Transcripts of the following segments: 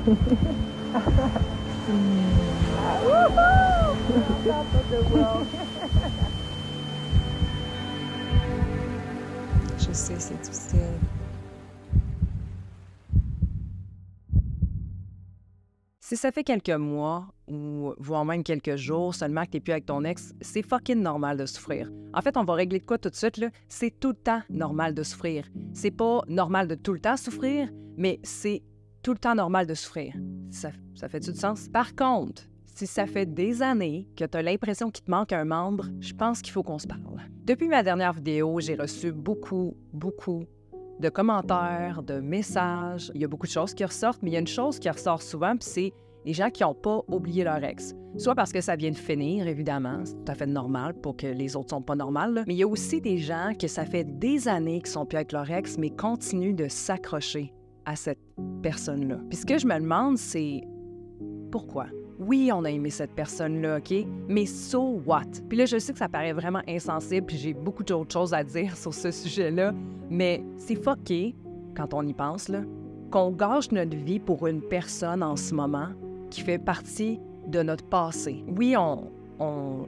Je sais, c'est difficile. Si ça fait quelques mois ou voire même quelques jours seulement que t'es plus avec ton ex, c'est fucking normal de souffrir. En fait, on va régler de quoi tout de suite, là? C'est tout le temps normal de souffrir. C'est pas normal de tout le temps souffrir, mais c'est tout le temps normal de souffrir. Ça fait-tu du sens? Par contre, si ça fait des années que tu as l'impression qu'il te manque un membre, je pense qu'il faut qu'on se parle. Depuis ma dernière vidéo, j'ai reçu beaucoup de commentaires, de messages. Il y a beaucoup de choses qui ressortent, mais il y a une chose qui ressort souvent, puis c'est les gens qui n'ont pas oublié leur ex. Soit parce que ça vient de finir, évidemment, c'est tout à fait normal pour que les autres ne sont pas normales, là. Mais il y a aussi des gens que ça fait des années qu'ils sont plus avec leur ex, mais continuent de s'accrocher à cette personne-là. Puis ce que je me demande, c'est pourquoi? Oui, on a aimé cette personne-là, OK? Mais so what? Puis là, je sais que ça paraît vraiment insensible, puis j'ai beaucoup d'autres choses à dire sur ce sujet-là, mais c'est fucké, quand on y pense, là, qu'on gâche notre vie pour une personne en ce moment qui fait partie de notre passé. Oui, on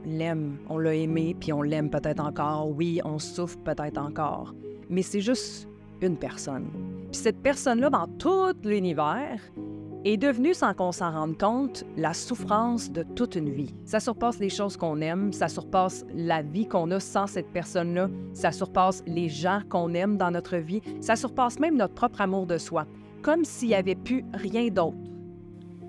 l'aime, on l'a aimé, puis on l'aime peut-être encore. Oui, on souffre peut-être encore. Mais c'est juste une personne. Puis cette personne-là, dans tout l'univers, est devenue, sans qu'on s'en rende compte, la souffrance de toute une vie. Ça surpasse les choses qu'on aime, ça surpasse la vie qu'on a sans cette personne-là, ça surpasse les gens qu'on aime dans notre vie, ça surpasse même notre propre amour de soi, comme s'il n'y avait plus rien d'autre.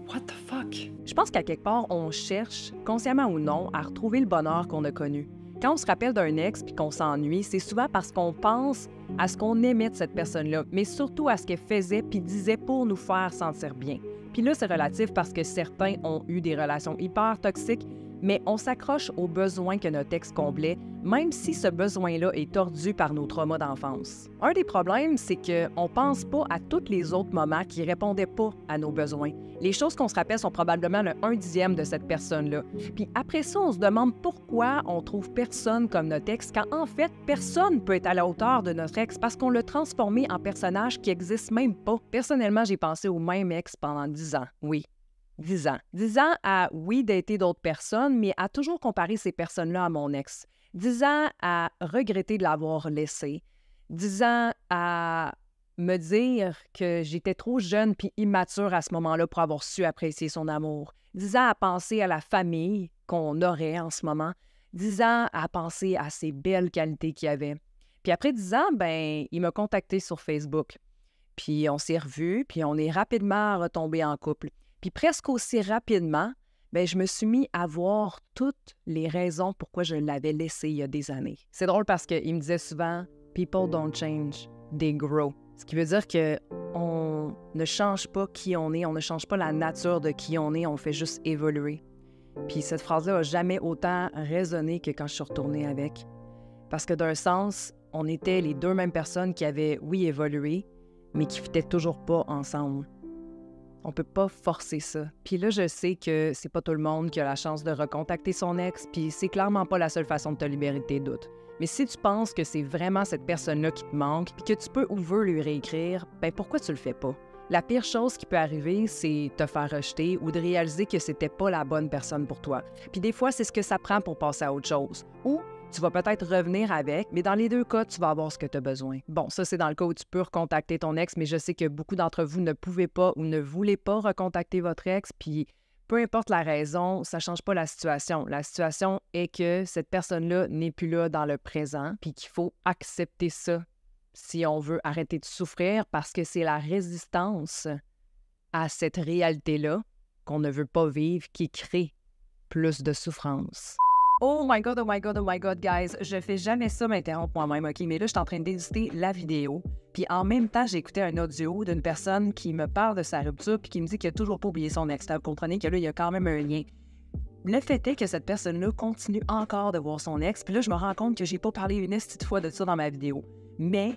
What the fuck? Je pense qu'à quelque part, on cherche, consciemment ou non, à retrouver le bonheur qu'on a connu. Quand on se rappelle d'un ex puis qu'on s'ennuie, c'est souvent parce qu'on pense à ce qu'on aimait de cette personne-là, mais surtout à ce qu'elle faisait puis disait pour nous faire sentir bien. Puis là, c'est relatif parce que certains ont eu des relations hyper toxiques, mais on s'accroche aux besoins que notre ex comblait, même si ce besoin-là est tordu par nos traumas d'enfance. Un des problèmes, c'est qu'on pense pas à tous les autres moments qui répondaient pas à nos besoins. Les choses qu'on se rappelle sont probablement le 1/10 de cette personne-là. Puis après ça, on se demande pourquoi on trouve personne comme notre ex, quand en fait, personne peut être à la hauteur de notre ex parce qu'on l'a transformé en personnage qui n'existe même pas. Personnellement, j'ai pensé au même ex pendant 10 ans, oui. 10 ans. 10 ans à, oui, dater d'autres personnes, mais à toujours comparer ces personnes-là à mon ex. 10 ans à regretter de l'avoir laissé. 10 ans à me dire que j'étais trop jeune puis immature à ce moment-là pour avoir su apprécier son amour. 10 ans à penser à la famille qu'on aurait en ce moment. 10 ans à penser à ces belles qualités qu'il avait. Puis après 10 ans, ben, il m'a contacté sur Facebook. Puis on s'est revus, puis on est rapidement retombés en couple. Puis presque aussi rapidement, bien, je me suis mis à voir toutes les raisons pourquoi je l'avais laissé il y a des années. C'est drôle parce qu'il me disait souvent « People don't change, they grow ». Ce qui veut dire qu'on ne change pas qui on est, on ne change pas la nature de qui on fait juste évoluer. Puis cette phrase-là n'a jamais autant résonné que quand je suis retournée avec. Parce que d'un sens, on était les deux mêmes personnes qui avaient, oui, évolué, mais qui ne fitaient toujours pas ensemble. On peut pas forcer ça. Puis là, je sais que c'est pas tout le monde qui a la chance de recontacter son ex, puis c'est clairement pas la seule façon de te libérer de tes doutes. Mais si tu penses que c'est vraiment cette personne-là qui te manque, puis que tu peux ou veux lui réécrire, ben pourquoi tu le fais pas? La pire chose qui peut arriver, c'est te faire rejeter ou de réaliser que c'était pas la bonne personne pour toi. Puis des fois, c'est ce que ça prend pour passer à autre chose. Ou tu vas peut-être revenir avec, mais dans les deux cas, tu vas avoir ce que tu as besoin. Bon, ça, c'est dans le cas où tu peux recontacter ton ex, mais je sais que beaucoup d'entre vous ne pouvaient pas ou ne voulaient pas recontacter votre ex, puis peu importe la raison, ça ne change pas la situation. La situation est que cette personne-là n'est plus là dans le présent, puis qu'il faut accepter ça si on veut arrêter de souffrir, parce que c'est la résistance à cette réalité-là qu'on ne veut pas vivre qui crée plus de souffrance. Oh my God, oh my God, oh my God, guys, je fais jamais ça m'interrompre moi-même, OK? Mais là, je suis en train d'éditer la vidéo, puis en même temps, j'ai écouté un audio d'une personne qui me parle de sa rupture puis qui me dit qu'il n'a toujours pas oublié son ex. Vous comprenez que là, il y a quand même un lien. Le fait est que cette personne-là continue encore de voir son ex, puis là, je me rends compte que j'ai pas parlé une petite fois de ça dans ma vidéo. Mais,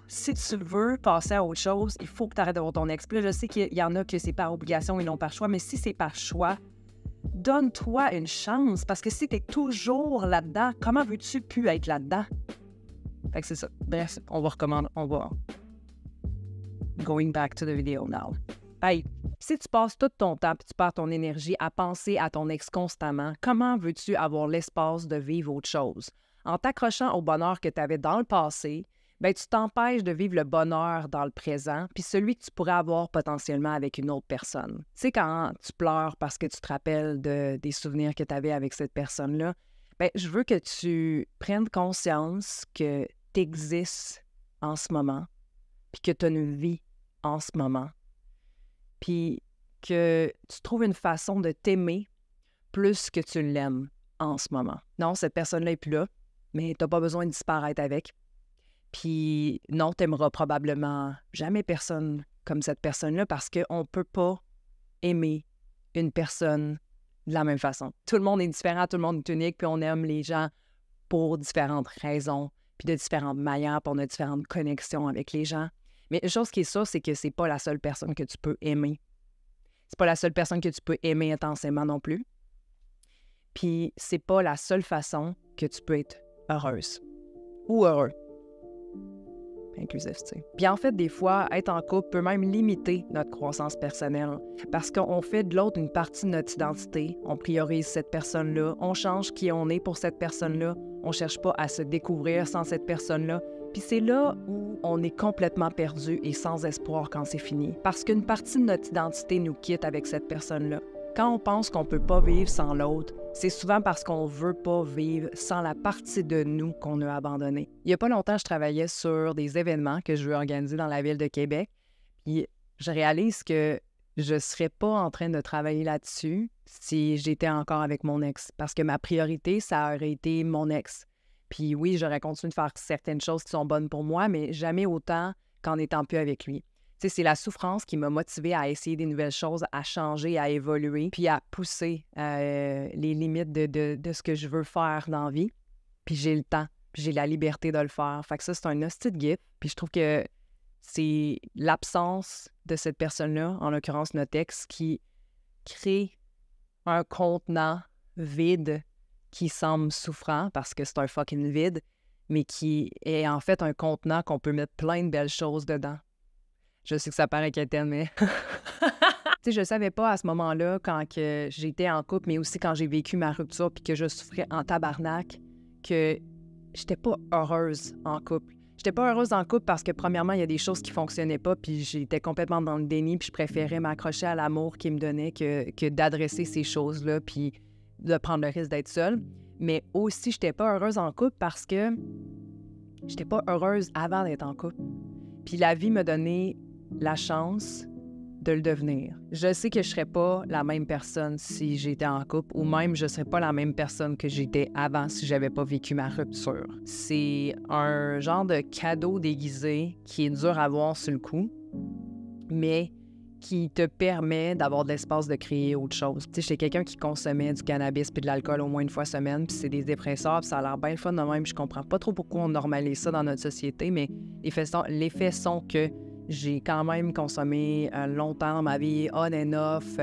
si tu veux passer à autre chose, il faut que tu arrêtes de voir ton ex. Puis là, je sais qu'il y en a que c'est par obligation et non par choix, mais si c'est par choix, donne-toi une chance, parce que si t'es toujours là-dedans, comment veux-tu plus être là-dedans? Fait que c'est ça. Bref, on va recommander, on va... Going back to the video now. Hey, si tu passes tout ton temps et tu perds ton énergie à penser à ton ex constamment, comment veux-tu avoir l'espace de vivre autre chose? En t'accrochant au bonheur que tu avais dans le passé, ben, tu t'empêches de vivre le bonheur dans le présent puis celui que tu pourrais avoir potentiellement avec une autre personne. Tu sais, quand tu pleures parce que tu te rappelles des souvenirs que tu avais avec cette personne-là, ben, je veux que tu prennes conscience que tu existes en ce moment puis que tu as une vie en ce moment. Puis que tu trouves une façon de t'aimer plus que tu l'aimes en ce moment. Non, cette personne-là n'est plus là, mais tu n'as pas besoin de disparaître avec. Puis non, tu n'aimeras probablement jamais personne comme cette personne-là parce qu'on ne peut pas aimer une personne de la même façon. Tout le monde est différent, tout le monde est unique, puis on aime les gens pour différentes raisons, puis de différentes manières, puis on a différentes connexions avec les gens. Mais une chose qui est sûre, c'est que c'est pas la seule personne que tu peux aimer. C'est pas la seule personne que tu peux aimer intensément non plus. Puis c'est pas la seule façon que tu peux être heureuse ou heureux. Inclusif, tu sais. Puis en fait, des fois, être en couple peut même limiter notre croissance personnelle parce qu'on fait de l'autre une partie de notre identité. On priorise cette personne-là, on change qui on est pour cette personne-là, on cherche pas à se découvrir sans cette personne-là. Puis c'est là où on est complètement perdu et sans espoir quand c'est fini. Parce qu'une partie de notre identité nous quitte avec cette personne-là. Quand on pense qu'on ne peut pas vivre sans l'autre, c'est souvent parce qu'on ne veut pas vivre sans la partie de nous qu'on a abandonnée. Il n'y a pas longtemps, je travaillais sur des événements que je veux organiser dans la ville de Québec. Puis je réalise que je ne serais pas en train de travailler là-dessus si j'étais encore avec mon ex. Parce que ma priorité, ça aurait été mon ex. Puis oui, j'aurais continué de faire certaines choses qui sont bonnes pour moi, mais jamais autant qu'en n'étant plus avec lui. Tu sais, c'est la souffrance qui m'a motivée à essayer des nouvelles choses, à changer, à évoluer, puis à pousser les limites de ce que je veux faire dans la vie. Puis j'ai le temps, puis j'ai la liberté de le faire. Fait que ça, c'est un hostie de gift. Puis je trouve que c'est l'absence de cette personne-là, en l'occurrence notre ex, qui crée un contenant vide qui semble souffrant parce que c'est un fucking vide, mais qui est en fait un contenant qu'on peut mettre plein de belles choses dedans. Je sais que ça paraît quétaine, mais... Tu sais, je savais pas à ce moment-là, quand que j'étais en couple, mais aussi quand j'ai vécu ma rupture puis que je souffrais en tabarnak, que j'étais pas heureuse en couple. J'étais pas heureuse en couple parce que, premièrement, il y a des choses qui fonctionnaient pas puis j'étais complètement dans le déni puis je préférais m'accrocher à l'amour qu'il me donnait que d'adresser ces choses-là puis de prendre le risque d'être seule. Mais aussi, j'étais pas heureuse en couple parce que j'étais pas heureuse avant d'être en couple. Puis la vie m'a donné la chance de le devenir. Je sais que je serais pas la même personne si j'étais en couple ou même je serais pas la même personne que j'étais avant si j'avais pas vécu ma rupture. C'est un genre de cadeau déguisé qui est dur à voir sur le coup, mais qui te permet d'avoir de l'espace de créer autre chose. Tu sais, j'étais quelqu'un qui consommait du cannabis puis de l'alcool au moins une fois semaine, puis c'est des dépresseurs, puis ça a l'air bien le fun de même. Je comprends pas trop pourquoi on normalise ça dans notre société, mais les faits sont que j'ai quand même consommé longtemps dans ma vie, on and off,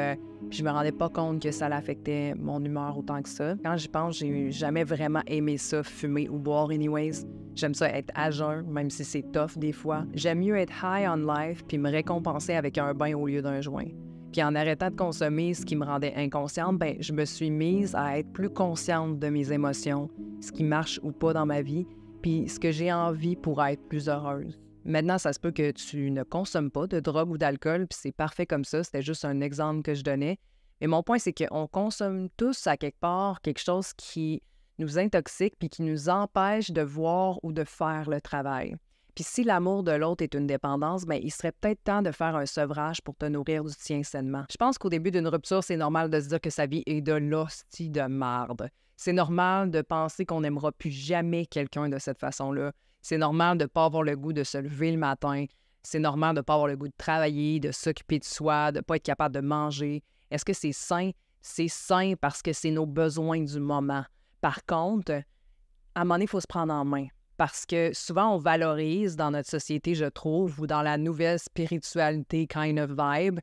puis je me rendais pas compte que ça l'affectait mon humeur autant que ça. Quand j'y pense, j'ai jamais vraiment aimé ça, fumer ou boire anyways. J'aime ça être à jeun, même si c'est tough des fois. J'aime mieux être high on life puis me récompenser avec un bain au lieu d'un joint. Puis en arrêtant de consommer ce qui me rendait inconsciente, ben je me suis mise à être plus consciente de mes émotions, ce qui marche ou pas dans ma vie, puis ce que j'ai envie pour être plus heureuse. Maintenant, ça se peut que tu ne consommes pas de drogue ou d'alcool, puis c'est parfait comme ça. C'était juste un exemple que je donnais. Mais mon point, c'est qu'on consomme tous à quelque part quelque chose qui nous intoxique puis qui nous empêche de voir ou de faire le travail. Puis si l'amour de l'autre est une dépendance, bien, il serait peut-être temps de faire un sevrage pour te nourrir du tien sainement. Je pense qu'au début d'une rupture, c'est normal de se dire que sa vie est de l'hostie de marde. C'est normal de penser qu'on n'aimera plus jamais quelqu'un de cette façon-là. C'est normal de ne pas avoir le goût de se lever le matin. C'est normal de ne pas avoir le goût de travailler, de s'occuper de soi, de ne pas être capable de manger. Est-ce que c'est sain? C'est sain parce que c'est nos besoins du moment. Par contre, à un moment donné, il faut se prendre en main. Parce que souvent, on valorise dans notre société, je trouve, ou dans la nouvelle spiritualité kind of vibe,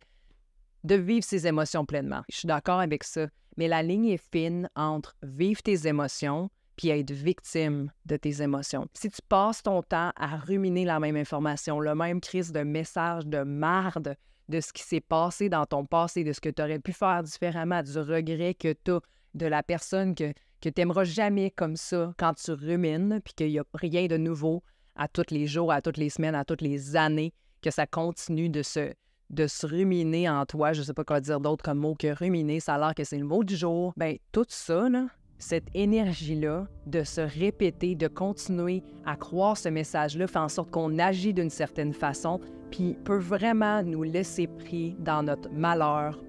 de vivre ses émotions pleinement. Je suis d'accord avec ça. Mais la ligne est fine entre vivre tes émotions puis être victime de tes émotions. Si tu passes ton temps à ruminer la même information, le même crise de message de marde de ce qui s'est passé dans ton passé, de ce que tu aurais pu faire différemment, du regret que tu as, de la personne que tu n'aimeras jamais comme ça quand tu rumines, puis qu'il n'y a rien de nouveau à tous les jours, à toutes les semaines, à toutes les années, que ça continue de se ruminer en toi. Je ne sais pas quoi dire d'autre comme mot que ruminer, ça a l'air que c'est le mot du jour. Bien, tout ça, là, cette énergie-là, de se répéter, de continuer à croire ce message-là, fait en sorte qu'on agit d'une certaine façon, puis peut vraiment nous laisser pris dans notre malheur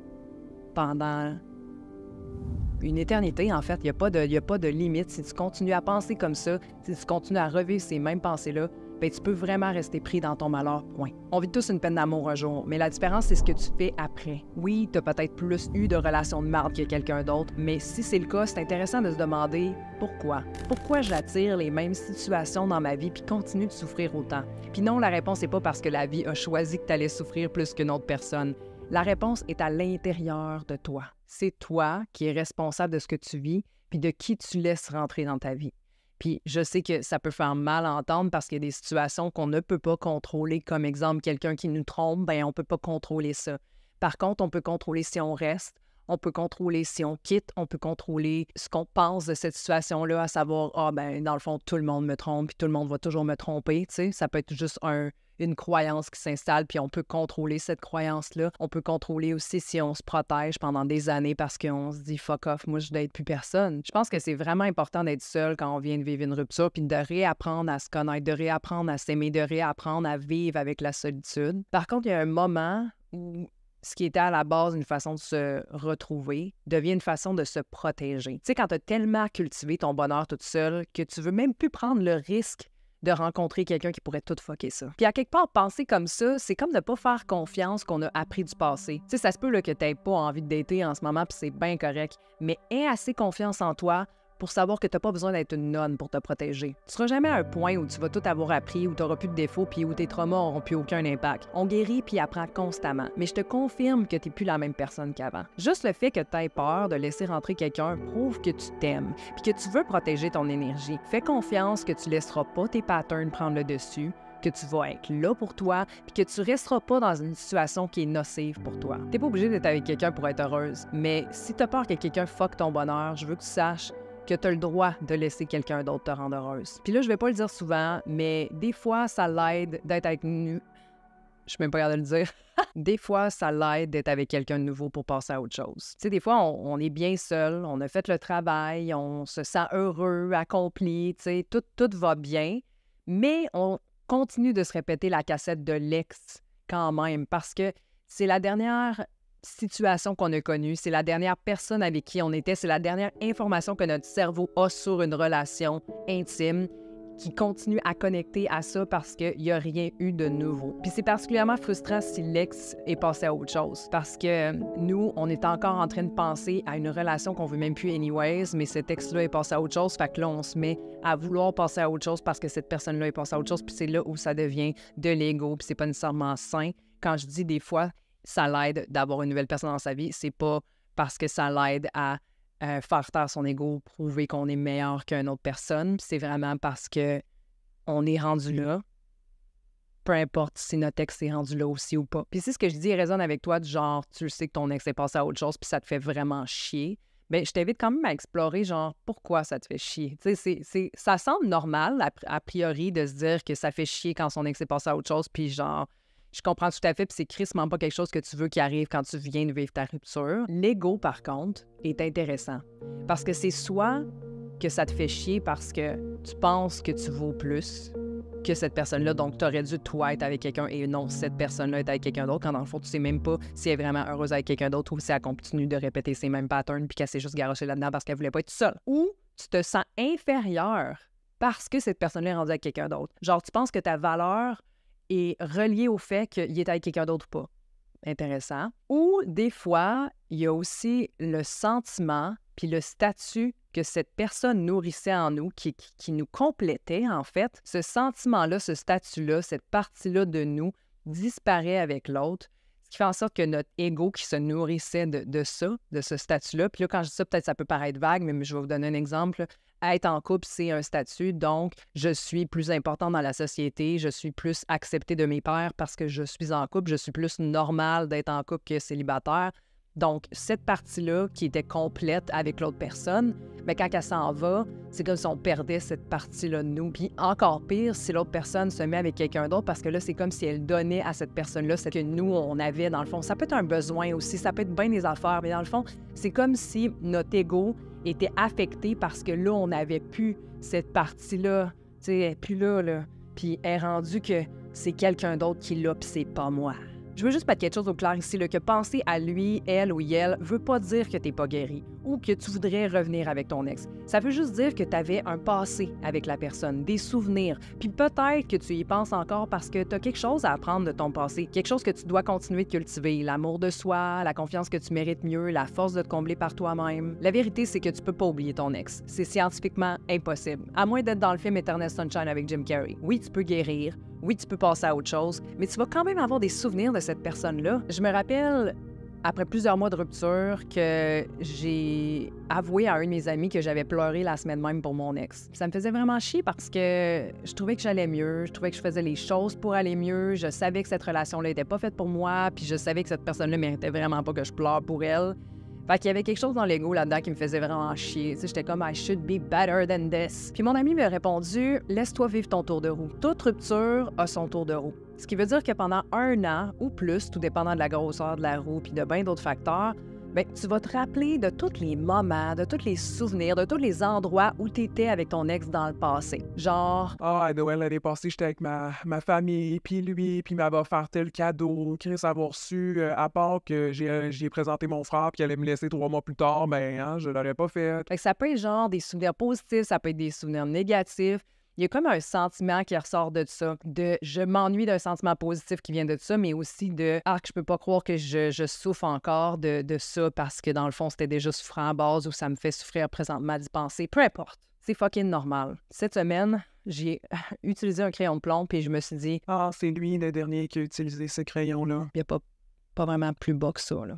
pendant une éternité, en fait. Il n'y a pas de limite. Si tu continues à penser comme ça, si tu continues à revivre ces mêmes pensées-là, bien, tu peux vraiment rester pris dans ton malheur, point. On vit tous une peine d'amour un jour, mais la différence, c'est ce que tu fais après. Oui, tu as peut-être plus eu de relations de marde que quelqu'un d'autre, mais si c'est le cas, c'est intéressant de se demander pourquoi. Pourquoi j'attire les mêmes situations dans ma vie puis continue de souffrir autant? Puis non, la réponse n'est pas parce que la vie a choisi que tu allais souffrir plus qu'une autre personne. La réponse est à l'intérieur de toi. C'est toi qui es responsable de ce que tu vis puis de qui tu laisses rentrer dans ta vie. Puis je sais que ça peut faire mal à entendre parce qu'il y a des situations qu'on ne peut pas contrôler. Comme exemple, quelqu'un qui nous trompe, bien, on ne peut pas contrôler ça. Par contre, on peut contrôler si on reste, on peut contrôler si on quitte, on peut contrôler ce qu'on pense de cette situation-là, à savoir, ah ben dans le fond, tout le monde me trompe, puis tout le monde va toujours me tromper, tu sais. Ça peut être juste une croyance qui s'installe, puis on peut contrôler cette croyance-là. On peut contrôler aussi si on se protège pendant des années parce qu'on se dit « fuck off, moi je n'aide plus personne ». Je pense que c'est vraiment important d'être seul quand on vient de vivre une rupture, puis de réapprendre à se connaître, de réapprendre à s'aimer, de réapprendre à vivre avec la solitude. Par contre, il y a un moment où ce qui était à la base une façon de se retrouver devient une façon de se protéger. Tu sais, quand tu as tellement cultivé ton bonheur toute seule que tu veux même plus prendre le risque de rencontrer quelqu'un qui pourrait tout fucker ça. Puis à quelque part, penser comme ça, c'est comme de pas faire confiance qu'on a appris du passé. Tu sais, ça se peut là, que t'aies pas envie de dater en ce moment, puis c'est bien correct, mais aie assez confiance en toi pour savoir que t'as pas besoin d'être une nonne pour te protéger. Tu seras jamais à un point où tu vas tout avoir appris, où t'auras plus de défauts, puis où tes traumas auront plus aucun impact. On guérit puis apprend constamment, mais je te confirme que t'es plus la même personne qu'avant. Juste le fait que t'aies peur de laisser rentrer quelqu'un prouve que tu t'aimes, puis que tu veux protéger ton énergie. Fais confiance que tu laisseras pas tes patterns prendre le dessus, que tu vas être là pour toi, puis que tu resteras pas dans une situation qui est nocive pour toi. T'es pas obligé d'être avec quelqu'un pour être heureuse, mais si t'as peur que quelqu'un fuck ton bonheur, je veux que tu saches que tu as le droit de laisser quelqu'un d'autre te rendre heureuse. Puis là, je vais pas le dire souvent, mais des fois, ça l'aide d'être avec nous. Je suis même pas capable de le dire. Des fois, ça l'aide d'être avec quelqu'un de nouveau pour passer à autre chose. Tu sais, des fois, on est bien seul, on a fait le travail, on se sent heureux, accompli, tu sais, tout va bien, mais on continue de se répéter la cassette de l'ex quand même, parce que c'est la dernière situation qu'on a connue, c'est la dernière personne avec qui on était, c'est la dernière information que notre cerveau a sur une relation intime qui continue à connecter à ça parce qu'il n'y a rien eu de nouveau. Puis c'est particulièrement frustrant si l'ex est passé à autre chose parce que nous, on est encore en train de penser à une relation qu'on veut même plus anyways, mais cet ex-là est passé à autre chose, fait que là, on se met à vouloir passer à autre chose parce que cette personne-là est passée à autre chose, puis c'est là où ça devient de l'ego, puis c'est pas nécessairement sain. Quand je dis des fois, ça l'aide d'avoir une nouvelle personne dans sa vie, c'est pas parce que ça l'aide à faire taire son ego, prouver qu'on est meilleur qu'une autre personne. C'est vraiment parce que on est rendu là, peu importe si notre ex est rendu là aussi ou pas. Puis si ce que je dis résonne avec toi, du genre, tu sais que ton ex est passé à autre chose puis ça te fait vraiment chier, bien, je t'invite quand même à explorer, genre, pourquoi ça te fait chier. Tu sais, ça semble normal, a priori, de se dire que ça fait chier quand son ex est passé à autre chose, puis genre, je comprends tout à fait, puis c'est crissement pas quelque chose que tu veux qui arrive quand tu viens de vivre ta rupture. L'ego, par contre, est intéressant. Parce que c'est soit que ça te fait chier parce que tu penses que tu vaux plus que cette personne-là, donc tu aurais dû, toi, être avec quelqu'un et non cette personne-là être avec quelqu'un d'autre, quand dans le fond, tu sais même pas si elle est vraiment heureuse avec quelqu'un d'autre ou si elle continue de répéter ces mêmes patterns puis qu'elle s'est juste garochée là-dedans parce qu'elle voulait pas être seule. Ou tu te sens inférieur parce que cette personne-là est rendue avec quelqu'un d'autre. Genre, tu penses que ta valeur est relié au fait qu'il est avec quelqu'un d'autre ou pas. Intéressant. Ou des fois, il y a aussi le sentiment puis le statut que cette personne nourrissait en nous, qui nous complétait en fait. Ce sentiment-là, ce statut-là, cette partie-là de nous disparaît avec l'autre. Ce qui fait en sorte que notre ego qui se nourrissait de ça, de ce statut-là, puis là, quand je dis ça, peut-être ça peut paraître vague, mais je vais vous donner un exemple. Être en couple, c'est un statut, donc je suis plus important dans la société, je suis plus acceptée de mes pairs parce que je suis en couple, je suis plus normal d'être en couple que célibataire. Donc, cette partie-là, qui était complète avec l'autre personne, mais quand elle s'en va, c'est comme si on perdait cette partie-là de nous. Puis encore pire, si l'autre personne se met avec quelqu'un d'autre, parce que là, c'est comme si elle donnait à cette personne-là ce que nous, on avait dans le fond. Ça peut être un besoin aussi, ça peut être bien des affaires, mais dans le fond, c'est comme si notre ego était affecté parce que là, on n'avait plus cette partie-là. Tu sais, elle n'est plus là. Puis elle est rendue que c'est quelqu'un d'autre qui l'a, puis c'est pas moi. Je veux juste mettre quelque chose au clair ici, là, que penser à lui, elle ou elle veut pas dire que t'es pas guéri ou que tu voudrais revenir avec ton ex. Ça veut juste dire que tu avais un passé avec la personne, des souvenirs, puis peut-être que tu y penses encore parce que tu as quelque chose à apprendre de ton passé, quelque chose que tu dois continuer de cultiver, l'amour de soi, la confiance que tu mérites mieux, la force de te combler par toi-même. La vérité, c'est que tu peux pas oublier ton ex. C'est scientifiquement impossible, à moins d'être dans le film Eternal Sunshine avec Jim Carrey. Oui, tu peux guérir, oui, tu peux passer à autre chose, mais tu vas quand même avoir des souvenirs de cette personne-là. Je me rappelle, après plusieurs mois de rupture, que j'ai avoué à un de mes amis que j'avais pleuré la semaine même pour mon ex. Ça me faisait vraiment chier parce que je trouvais que j'allais mieux, je trouvais que je faisais les choses pour aller mieux, je savais que cette relation-là n'était pas faite pour moi, puis je savais que cette personne-là méritait vraiment pas que je pleure pour elle. Fait qu'il y avait quelque chose dans l'ego là-dedans qui me faisait vraiment chier. Tu sais, j'étais comme « I should be better than this ». Puis mon ami m'a répondu « Laisse-toi vivre ton tour de roue. Toute rupture a son tour de roue ». Ce qui veut dire que pendant 1 an ou plus, tout dépendant de la grosseur de la roue puis de bien d'autres facteurs, bien, tu vas te rappeler de tous les moments, de tous les souvenirs, de tous les endroits où tu étais avec ton ex dans le passé. Genre... Ah, à Noël l'année passée, j'étais avec ma famille, puis lui, puis il m'avait offert tel cadeau. Chris avoir su, à part que j'ai présenté mon frère, puis il allait me laisser 3 mois plus tard, ben, hein, je l'aurais pas fait. Fait que ça peut être genre des souvenirs positifs, ça peut être des souvenirs négatifs. Il y a comme un sentiment qui ressort de ça, de je m'ennuie d'un sentiment positif qui vient de ça, mais aussi de ah, que je peux pas croire que je souffre encore de ça parce que dans le fond, c'était déjà souffrant à base ou ça me fait souffrir présentement d'y penser. Peu importe. C'est fucking normal. Cette semaine, j'ai utilisé un crayon de plomb puis je me suis dit Ah, c'est lui le dernier qui a utilisé ce crayon-là. il n'y a pas vraiment plus bas que ça, là.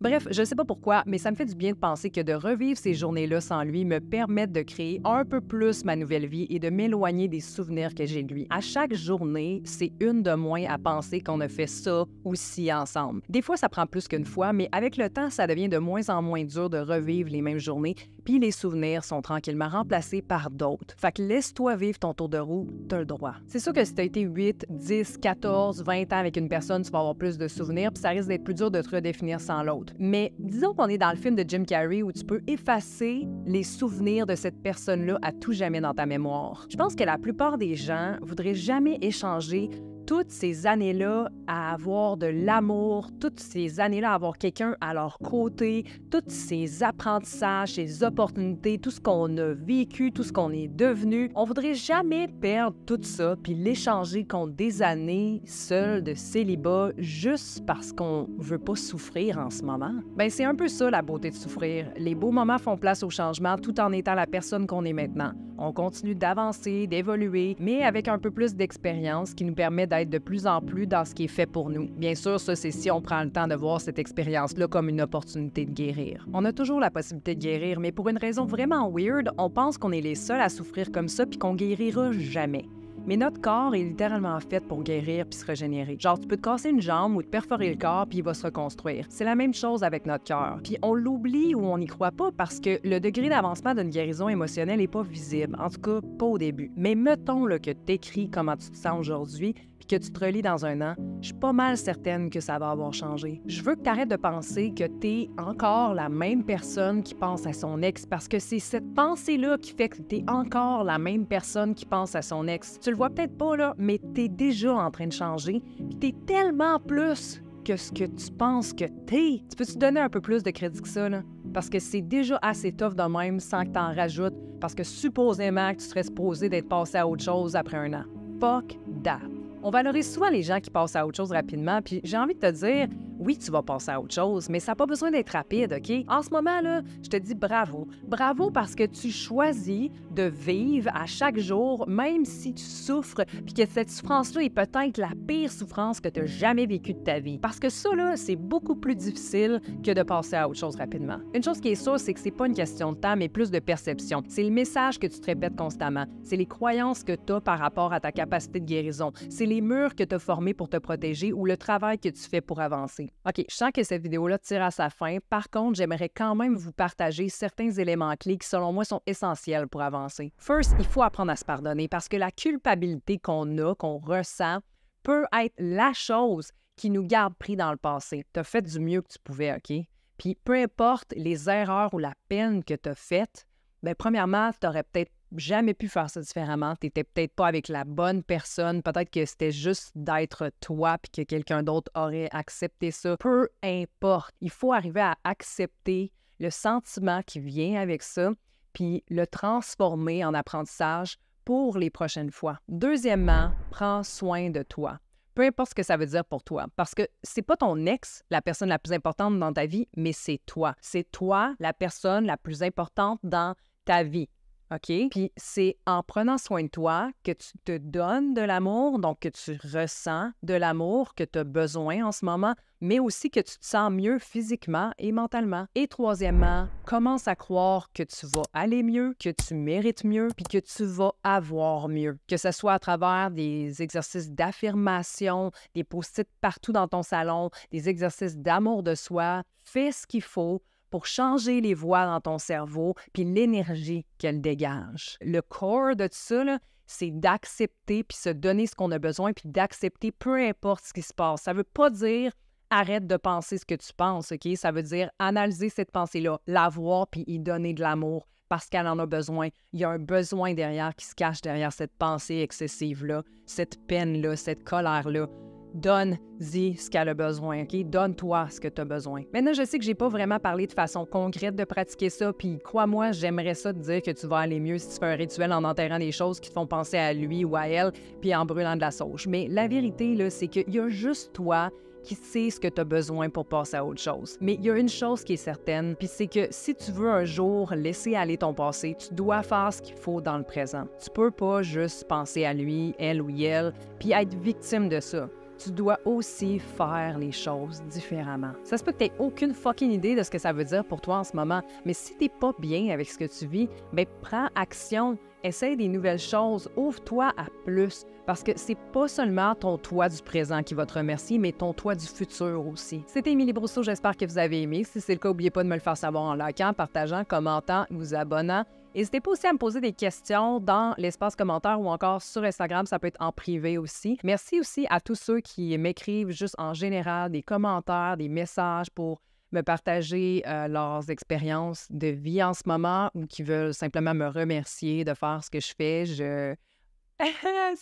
Bref, je sais pas pourquoi, mais ça me fait du bien de penser que de revivre ces journées-là sans lui me permettent de créer un peu plus ma nouvelle vie et de m'éloigner des souvenirs que j'ai de lui. À chaque journée, c'est une de moins à penser qu'on a fait ça aussi ensemble. Des fois, ça prend plus qu'une fois, mais avec le temps, ça devient de moins en moins dur de revivre les mêmes journées, puis les souvenirs sont tranquillement remplacés par d'autres. Fait que laisse-toi vivre ton tour de roue, t'as le droit. C'est sûr que si t'as été 8, 10, 14, 20 ans avec une personne, tu vas avoir plus de souvenirs, puis ça risque d'être plus dur de te redéfinir sans l'autre. Mais disons qu'on est dans le film de Jim Carrey où tu peux effacer les souvenirs de cette personne-là à tout jamais dans ta mémoire. Je pense que la plupart des gens voudraient jamais échanger toutes ces années-là à avoir de l'amour, toutes ces années-là à avoir quelqu'un à leur côté, tous ces apprentissages, ces opportunités, tout ce qu'on a vécu, tout ce qu'on est devenu. On voudrait jamais perdre tout ça puis l'échanger contre des années seules de célibat juste parce qu'on veut pas souffrir en ce moment. Ben c'est un peu ça la beauté de souffrir. Les beaux moments font place au changement tout en étant la personne qu'on est maintenant. On continue d'avancer, d'évoluer, mais avec un peu plus d'expérience qui nous permet d'être de plus en plus dans ce qui est fait pour nous. Bien sûr, ça, c'est si on prend le temps de voir cette expérience-là comme une opportunité de guérir. On a toujours la possibilité de guérir, mais pour une raison vraiment weird, on pense qu'on est les seuls à souffrir comme ça puis qu'on guérira jamais. Mais notre corps est littéralement fait pour guérir puis se régénérer. Genre, tu peux te casser une jambe ou te perforer le corps puis il va se reconstruire. C'est la même chose avec notre cœur. Puis on l'oublie ou on n'y croit pas parce que le degré d'avancement d'une guérison émotionnelle n'est pas visible. En tout cas, pas au début. Mais mettons là, que tu écris comment tu te sens aujourd'hui puis que tu te relis dans 1 an, je suis pas mal certaine que ça va avoir changé. Je veux que tu arrêtes de penser que tu es encore la même personne qui pense à son ex parce que c'est cette pensée-là qui fait que tu es encore la même personne qui pense à son ex. Tu le vois peut-être pas, là, mais tu es déjà en train de changer puis tu es tellement plus que ce que tu penses que t'es. Tu peux te donner un peu plus de crédit que ça, là? Parce que c'est déjà assez tough de même sans que t'en rajoutes, parce que supposément que tu serais supposé d'être passé à autre chose après 1 an. Fuck that. On valorise souvent les gens qui passent à autre chose rapidement, puis j'ai envie de te dire, oui, tu vas passer à autre chose, mais ça n'a pas besoin d'être rapide, OK? En ce moment, là, je te dis bravo. Bravo parce que tu choisis de vivre à chaque jour, même si tu souffres, puis que cette souffrance-là est peut-être la pire souffrance que tu as jamais vécue de ta vie. Parce que ça, là, c'est beaucoup plus difficile que de passer à autre chose rapidement. Une chose qui est sûre, c'est que c'est pas une question de temps, mais plus de perception. C'est le message que tu te répètes constamment. C'est les croyances que tu as par rapport à ta capacité de guérison. C'est les murs que tu as formés pour te protéger ou le travail que tu fais pour avancer. OK, je sens que cette vidéo-là tire à sa fin. Par contre, j'aimerais quand même vous partager certains éléments clés qui, selon moi, sont essentiels pour avancer. First, il faut apprendre à se pardonner parce que la culpabilité qu'on a, qu'on ressent, peut être la chose qui nous garde pris dans le passé. Tu as fait du mieux que tu pouvais, OK? Puis peu importe les erreurs ou la peine que tu as faites, bien, premièrement, tu n'aurais peut-être jamais pu faire ça différemment. Tu n'étais peut-être pas avec la bonne personne. Peut-être que c'était juste d'être toi puis que quelqu'un d'autre aurait accepté ça. Peu importe. Il faut arriver à accepter le sentiment qui vient avec ça puis le transformer en apprentissage pour les prochaines fois. Deuxièmement, prends soin de toi. Peu importe ce que ça veut dire pour toi. Parce que c'est pas ton ex, la personne la plus importante dans ta vie, mais c'est toi. C'est toi, la personne la plus importante dans ta vie. OK? Puis c'est en prenant soin de toi que tu te donnes de l'amour, donc que tu ressens de l'amour que tu as besoin en ce moment, mais aussi que tu te sens mieux physiquement et mentalement. Et troisièmement, commence à croire que tu vas aller mieux, que tu mérites mieux, puis que tu vas avoir mieux. Que ce soit à travers des exercices d'affirmation, des post-it partout dans ton salon, des exercices d'amour de soi. Fais ce qu'il faut pour changer les voies dans ton cerveau puis l'énergie qu'elle dégage. Le core de tout ça, là, c'est d'accepter puis se donner ce qu'on a besoin puis d'accepter peu importe ce qui se passe. Ça ne veut pas dire arrête de penser ce que tu penses, OK? Ça veut dire analyser cette pensée-là, la voir puis y donner de l'amour parce qu'elle en a besoin. Il y a un besoin derrière qui se cache derrière cette pensée excessive-là, cette peine-là, cette colère-là. Donne-y ce qu'elle a besoin, OK? Donne-toi ce que tu as besoin. Maintenant, je sais que j'ai pas vraiment parlé de façon concrète de pratiquer ça, puis crois-moi, j'aimerais ça te dire que tu vas aller mieux si tu fais un rituel en enterrant des choses qui te font penser à lui ou à elle, puis en brûlant de la sauge. Mais la vérité, là, c'est qu'il y a juste toi qui sais ce que tu as besoin pour passer à autre chose. Mais il y a une chose qui est certaine, puis c'est que si tu veux un jour laisser aller ton passé, tu dois faire ce qu'il faut dans le présent. Tu peux pas juste penser à lui, elle ou elle, puis être victime de ça. Tu dois aussi faire les choses différemment. Ça se peut que tu n'aies aucune fucking idée de ce que ça veut dire pour toi en ce moment, mais si tu n'es pas bien avec ce que tu vis, bien, prends action, essaye des nouvelles choses, ouvre-toi à plus, parce que c'est pas seulement ton toi du présent qui va te remercier, mais ton toi du futur aussi. C'était Émilie Brousseau, j'espère que vous avez aimé. Si c'est le cas, n'oubliez pas de me le faire savoir en likant, partageant, commentant, vous abonnant. N'hésitez pas aussi à me poser des questions dans l'espace commentaire ou encore sur Instagram, ça peut être en privé aussi. Merci aussi à tous ceux qui m'écrivent juste en général des commentaires, des messages pour me partager leurs expériences de vie en ce moment ou qui veulent simplement me remercier de faire ce que je fais.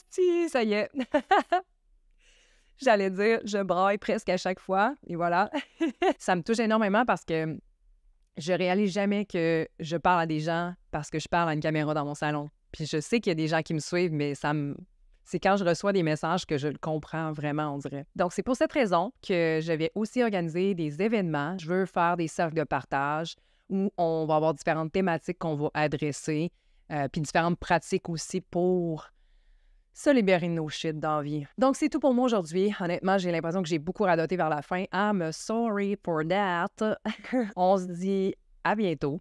Si, ça y est. J'allais dire, je braille presque à chaque fois et voilà. Ça me touche énormément parce que je réalise jamais que je parle à des gens parce que je parle à une caméra dans mon salon. Puis je sais qu'il y a des gens qui me suivent, mais c'est quand je reçois des messages que je le comprends vraiment, on dirait. Donc, c'est pour cette raison que je vais aussi organiser des événements. Je veux faire des cercles de partage où on va avoir différentes thématiques qu'on va adresser, puis différentes pratiques aussi pour se libérer de nos shit dans la vie. Donc, c'est tout pour moi aujourd'hui. Honnêtement, j'ai l'impression que j'ai beaucoup radoté vers la fin. I'm sorry for that. On se dit à bientôt.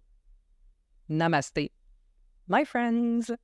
Namaste. My friends.